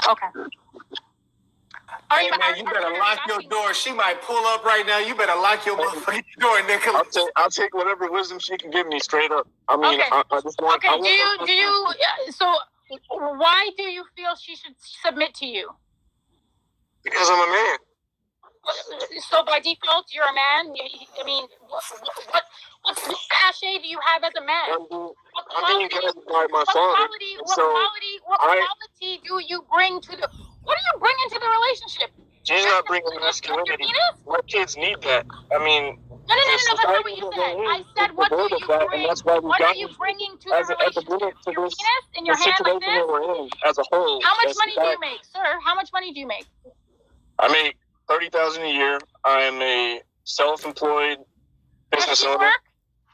Okay. Hey man, you better lock your door. She might pull up right now. You better lock your motherfucking door, Nicholas. I'll take whatever wisdom she can give me straight up. I mean, okay. I just want. Okay. So why do you feel she should submit to you? Because I'm a man. So by default, you're a man. I mean, what cachet do you have as a man? I'm being guided by my father. What quality do you bring to the? What do you bring into the relationship? She's not bringing masculinity. My kids need that. I mean. No, that's not what you said. I said, what do you bring? What are you bringing to the relationship? Your penis in your hand like this? As a whole. How much money do you make, sir? How much money do you make? I make $30,000 a year. I am a self-employed business owner.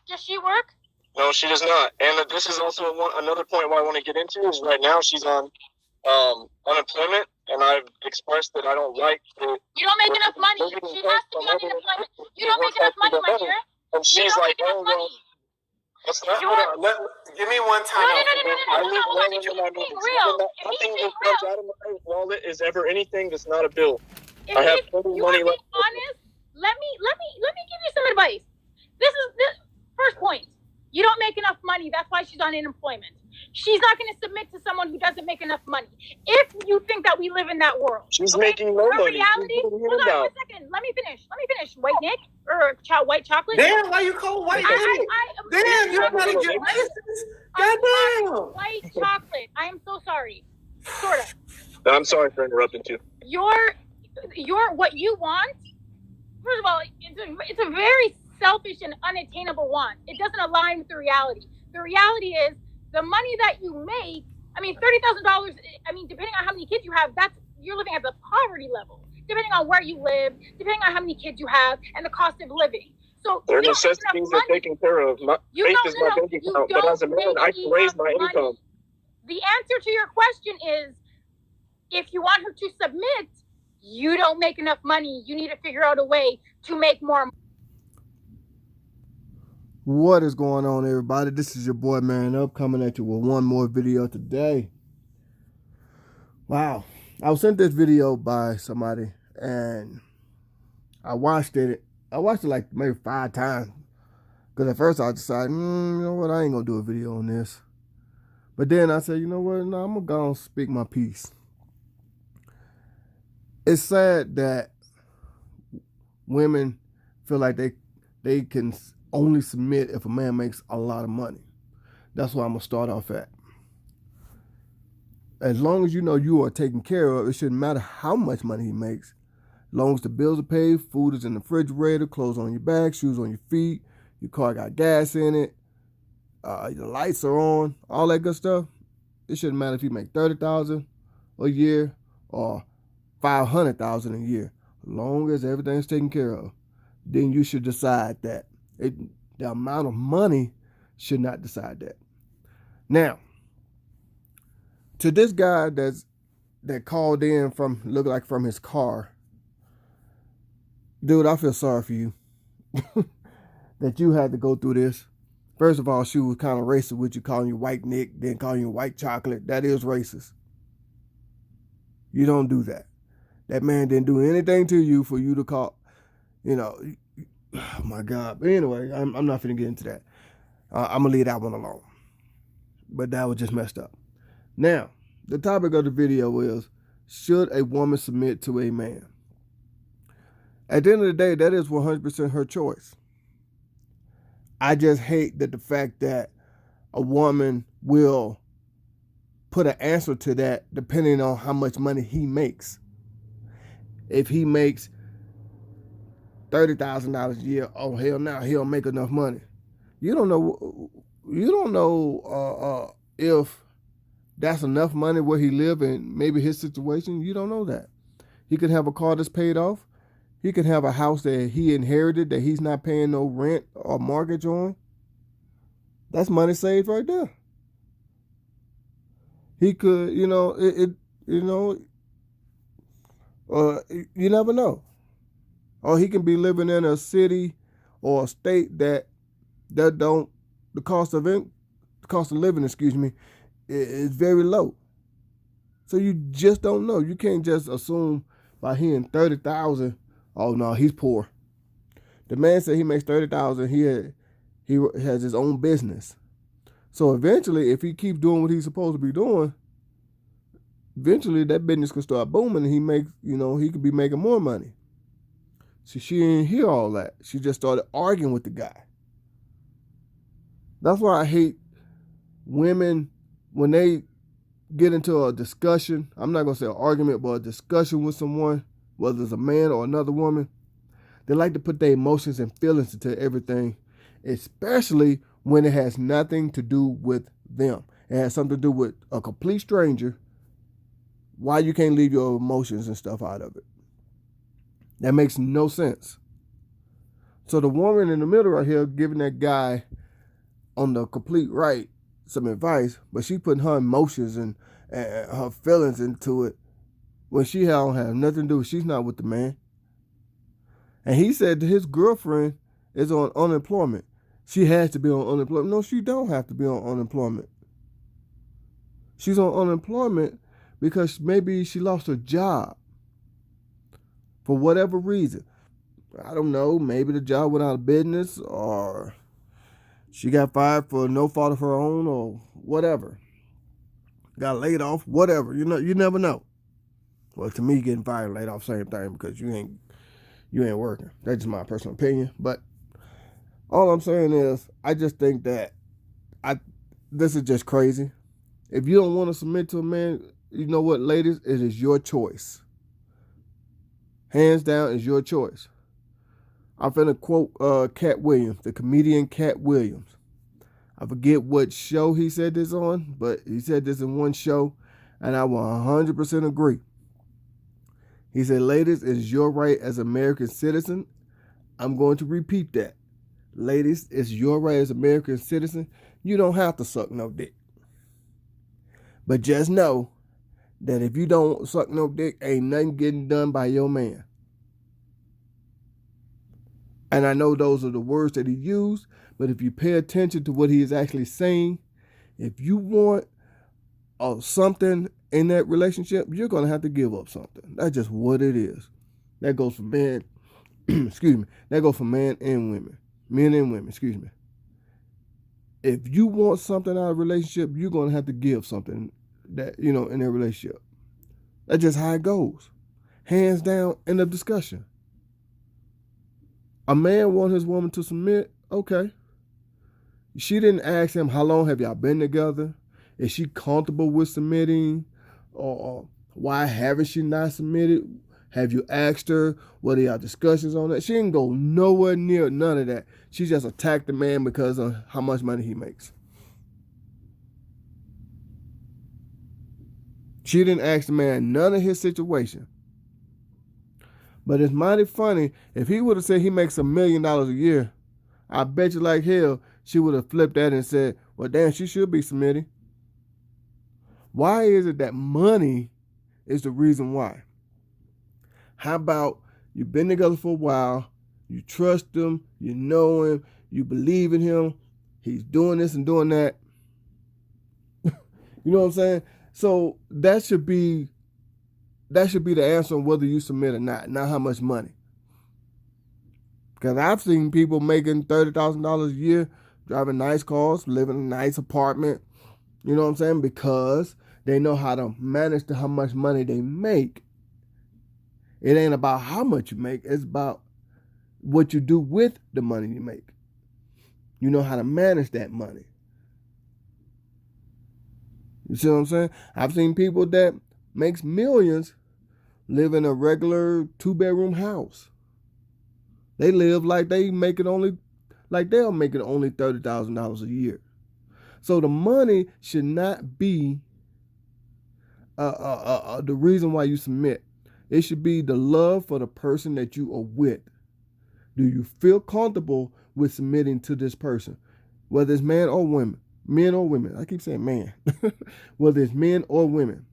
Does she work? No, she does not. And this is also another point why I want to get into is right now she's on unemployment, and I've expressed that I don't like it. You don't make enough money. She has to be on unemployment. You don't make enough money, my dear. And she's like, oh, well, that's not give me one time. No. If he's being real, nothing that comes out of my wallet is ever anything that's not a bill. I have plenty of money left. Honest, let me give you some advice. This is the first point. You don't make enough money. That's why she's on unemployment. She's not going to submit to someone who doesn't make enough money. If you think that we live in that world, she's making no money. Reality. Hold on 1 second. Let me finish. White Nick or white chocolate. Damn, why you call white? Damn, you're not even racist. Goddamn. White chocolate. I am so sorry. Sort of. I'm sorry for interrupting you. Your what you want. First of all, it's a very selfish and unattainable want. It doesn't align with the reality. The reality is the money that you make. I mean, $30,000. I mean, depending on how many kids you have, you're living at the poverty level. Depending on where you live, depending on how many kids you have, and the cost of living. So their necessities are taken care of. Faith is my bank account, but as a man, I can raise my income. The answer to your question is, if you want her to submit, you don't make enough money. You need to figure out a way to make more money. What is going on, everybody? This is your boy Man Up coming at you with one more video today. Wow. I was sent this video by somebody and I watched it. I watched it like maybe 5 times. Because at first I decided, you know what, I ain't going to do a video on this. But then I said, you know what, no, I'm going to go and speak my piece. It's sad that women feel like they can only submit if a man makes a lot of money. That's why I'm going to start off at. As long as you know you are taken care of, it shouldn't matter how much money he makes. As long as the bills are paid, food is in the refrigerator, clothes on your back, shoes on your feet, your car got gas in it, your lights are on, all that good stuff. It shouldn't matter if you make $30,000 a year or $500,000 a year. As long as everything's taken care of, then you should decide that. The amount of money should not decide that. Now, to this guy that called in from his car, dude, I feel sorry for you that you had to go through this. First of all, she was kind of racist with you, calling you white Nick, then calling you white chocolate. That is racist. You don't do that. That man didn't do anything to you for you to call, oh my God. But anyway, I'm not finna get into that. I'm gonna leave that one alone. But that was just messed up. Now, the topic of the video is, should a woman submit to a man? At the end of the day, that is 100% her choice. I just hate that the fact that a woman will put an answer to that depending on how much money he makes. If he makes $30,000 a year, oh hell no, he don't make enough money. You don't know if that's enough money where he live and maybe his situation. You don't know that. He could have a car that's paid off. He could have a house that he inherited that he's not paying no rent or mortgage on. That's money saved right there. He could, you never know. Or he can be living in a city or a state that the cost of living, is very low. So you just don't know. You can't just assume by hearing 30,000, oh no, he's poor. The man said he makes 30,000. He has his own business. So eventually, if he keeps doing what he's supposed to be doing, eventually that business could start booming, and he could be making more money. So she didn't hear all that. She just started arguing with the guy. That's why I hate women when they get into a discussion. I'm not going to say an argument, but a discussion with someone, whether it's a man or another woman. They like to put their emotions and feelings into everything, especially when it has nothing to do with them. It has something to do with a complete stranger. Why you can't leave your emotions and stuff out of it? That makes no sense. So the woman in the middle right here giving that guy on the complete right some advice, but she putting her emotions and her feelings into it when she don't have nothing to do. She's not with the man. And he said that his girlfriend is on unemployment. She has to be on unemployment. No, she don't have to be on unemployment. She's on unemployment because maybe she lost her job for whatever reason. I don't know. Maybe the job went out of business, or she got fired for no fault of her own, or whatever. Got laid off, whatever. You never know. Well, to me, getting fired and laid off, same thing, because you ain't working. That's just my personal opinion. But all I'm saying is, I just think that this is just crazy. If you don't want to submit to a man, you know what, ladies? It is your choice. Hands down, is your choice. I'm finna quote Cat Williams, the comedian Cat Williams. I forget what show he said this on, but he said this in one show, and I will 100% agree. He said, ladies, it is your right as an American citizen. I'm going to repeat that. Ladies, it's your right as an American citizen. You don't have to suck no dick. But just know that if you don't suck no dick, ain't nothing getting done by your man. And I know those are the words that he used, but if you pay attention to what he is actually saying, if you want something in that relationship, you're going to have to give up something. That's just what it is. That goes for men, excuse me, that goes for men and women. Men and women, excuse me. If you want something out of a relationship, you're going to have to give something that, in that relationship. That's just how it goes. Hands down, end of discussion. A man wants his woman to submit, okay. She didn't ask him, how long have y'all been together? Is she comfortable with submitting? Or why haven't she not submitted? Have you asked her? What are y'all discussions on that? She didn't go nowhere near none of that. She just attacked the man because of how much money he makes. She didn't ask the man none of his situation. But it's mighty funny, if he would have said he makes $1 million a year, I bet you like hell she would have flipped that and said, well, damn, she should be submitting. Why is it that money is the reason why? How about you've been together for a while, you trust him, you know him, you believe in him, he's doing this and doing that. You know what I'm saying? So that should be the answer on whether you submit or not how much money. Because I've seen people making $30,000 a year, driving nice cars, living in a nice apartment. You know what I'm saying? Because they know how to manage how much money they make. It ain't about how much you make. It's about what you do with the money you make. You know how to manage that money. You see what I'm saying? I've seen people that makes millions live in a regular 2-bedroom house. They live like they'll make it only $30,000 a year. So the money should not be the reason why you submit. It should be the love for the person that you are with. Do you feel comfortable with submitting to this person? Whether it's man or women. Men or women. I keep saying man. Whether it's men or women.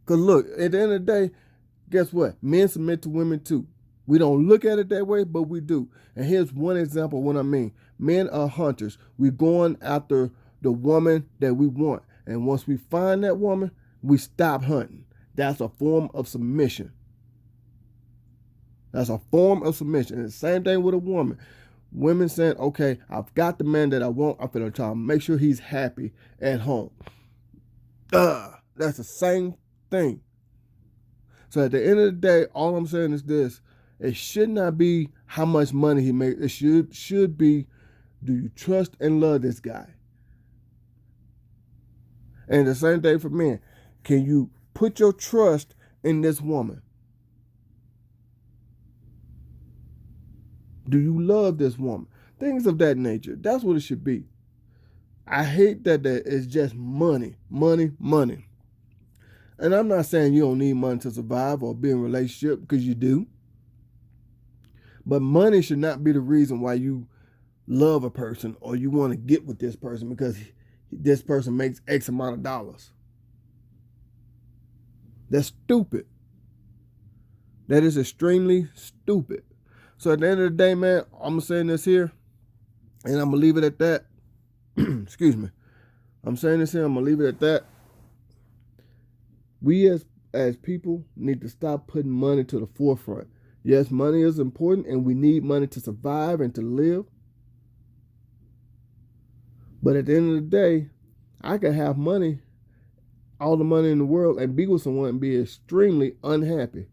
Because look, at the end of the day, guess what? Men submit to women too. We don't look at it that way, but we do. And here's one example of what I mean. Men are hunters. We're going after the woman that we want. And once we find that woman, we stop hunting. That's a form of submission. That's a form of submission. And the same thing with a woman. Women saying, okay, I've got the man that I want. I'm going to try to make sure he's happy at home. That's the same thing. So at the end of the day, all I'm saying is this. It should not be how much money he makes. It should be, do you trust and love this guy? And the same thing for men. Can you put your trust in this woman? Do you love this woman? Things of that nature. That's what it should be. I hate that it's just money, money, money. And I'm not saying you don't need money to survive or be in a relationship, because you do. But money should not be the reason why you love a person or you want to get with this person because this person makes X amount of dollars. That's stupid. That is extremely stupid. So at the end of the day, man, I'm saying this here, and I'm going to leave it at that. Excuse me. I'm saying this here, I'm going to leave it at that. We as people need to stop putting money to the forefront. Yes, money is important, and we need money to survive and to live. But at the end of the day, I can have money, all the money in the world, and be with someone and be extremely unhappy.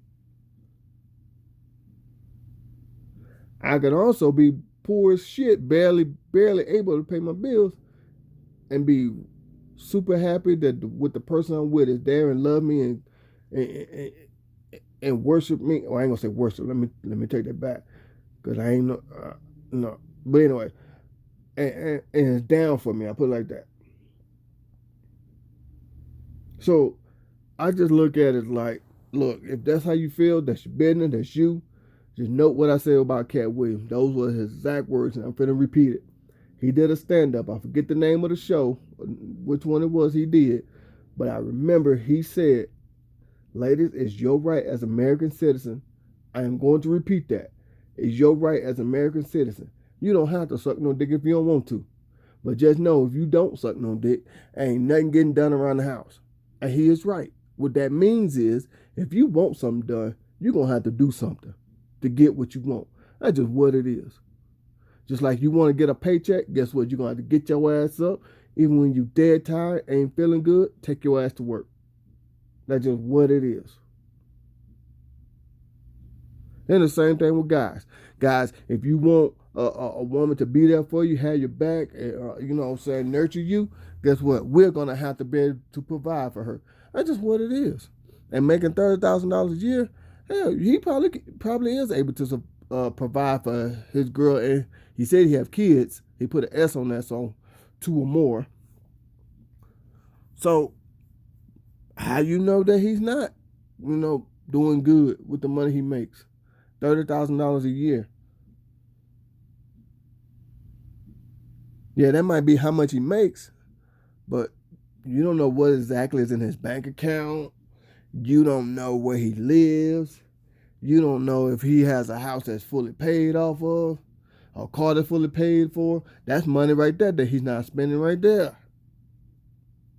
I can also be poor as shit, barely able to pay my bills, and be super happy that with the person I'm with is there and love me and worship me. Well, I ain't gonna say worship. Let me take that back, because I ain't no. But anyway, and it's down for me. I put it like that. So I just look at it like, look, if that's how you feel, that's your business. That's you. Just note what I said about Cat Williams. Those were his exact words, and I'm finna repeat it. He did a stand-up. I forget the name of the show, which one it was he did, but I remember he said, ladies, it's your right as American citizen. I am going to repeat that. It's your right as American citizen. You don't have to suck no dick if you don't want to. But just know, if you don't suck no dick, ain't nothing getting done around the house. And he is right. What that means is, if you want something done, you're going to have to do something to get what you want. That's just what it is. Just like you want to get a paycheck, guess what? You're going to have to get your ass up. Even when you dead tired, ain't feeling good, take your ass to work. That's just what it is. And the same thing with guys. Guys, if you want a woman to be there for you, have your back, you know what I'm saying, nurture you, guess what? We're going to have to be able to provide for her. That's just what it is. And making $30,000 a year, hell, he probably is able to provide for his girl. And he said he have kids. He put an S on that, so 2 or more. So how you know that he's not, doing good with the money he makes? $30,000 a year. Yeah, that might be how much he makes, but you don't know what exactly is in his bank account. You don't know where he lives. You don't know if he has a house that's fully paid off of, or a car that's fully paid for. That's money right there that he's not spending right there.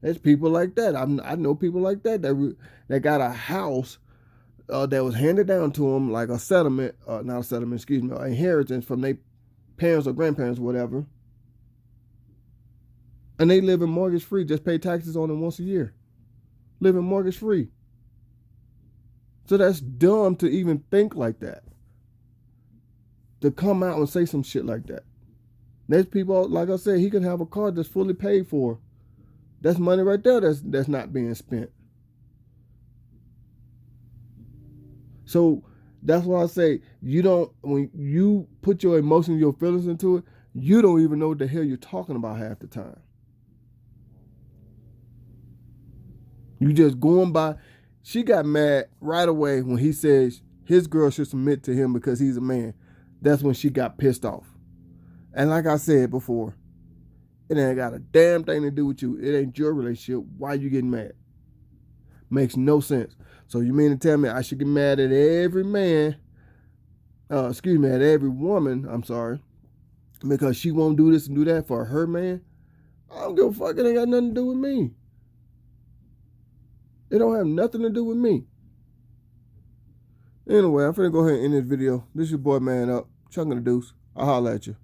There's people like that. I know people like that got a house that was handed down to them like a settlement, not a settlement, excuse me, an inheritance from their parents or grandparents, whatever. And they live in mortgage free, just pay taxes on it once a year. Living mortgage free. So that's dumb to even think like that. To come out and say some shit like that. There's people, like I said, he could have a car that's fully paid for. That's money right there that's not being spent. So that's why I say, when you put your emotions, your feelings into it, you don't even know what the hell you're talking about half the time. You just going by. She got mad right away when he says his girl should submit to him because he's a man. That's when she got pissed off. And like I said before, it ain't got a damn thing to do with you. It ain't your relationship. Why you getting mad? Makes no sense. So you mean to tell me I should get mad at every man, at every woman, I'm sorry, because she won't do this and do that for her man? I don't give a fuck. It ain't got nothing to do with me. It don't have nothing to do with me. Anyway, I'm finna go ahead and end this video. This is your boy Man Up, Chunk of the Deuce. I'll holler at you.